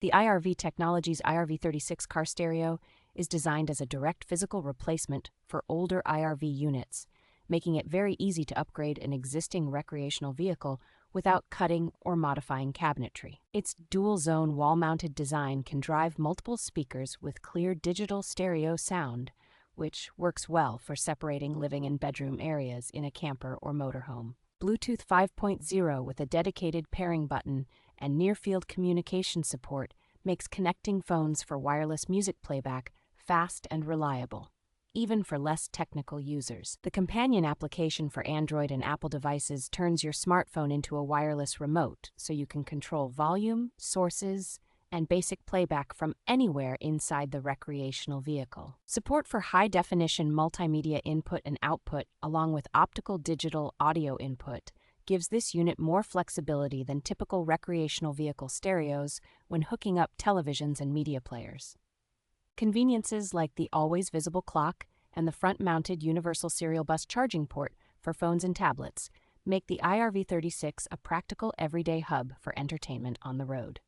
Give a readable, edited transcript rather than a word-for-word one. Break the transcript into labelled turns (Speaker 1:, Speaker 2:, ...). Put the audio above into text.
Speaker 1: The iRV Technologies iRV36 car stereo is designed as a direct physical replacement for older iRV units, making it very easy to upgrade an existing recreational vehicle without cutting or modifying cabinetry. Its dual-zone wall-mounted design can drive multiple speakers with clear digital stereo sound, which works well for separating living and bedroom areas in a camper or motorhome. Bluetooth 5.0 with a dedicated pairing button and near-field communication support makes connecting phones for wireless music playback fast and reliable, even for less technical users. The companion application for Android and Apple devices turns your smartphone into a wireless remote so you can control volume, sources, and basic playback from anywhere inside the recreational vehicle. Support for high-definition multimedia input and output, along with optical digital audio input, gives this unit more flexibility than typical recreational vehicle stereos when hooking up televisions and media players. Conveniences like the always visible clock and the front-mounted universal serial bus charging port for phones and tablets make the iRV36 a practical everyday hub for entertainment on the road.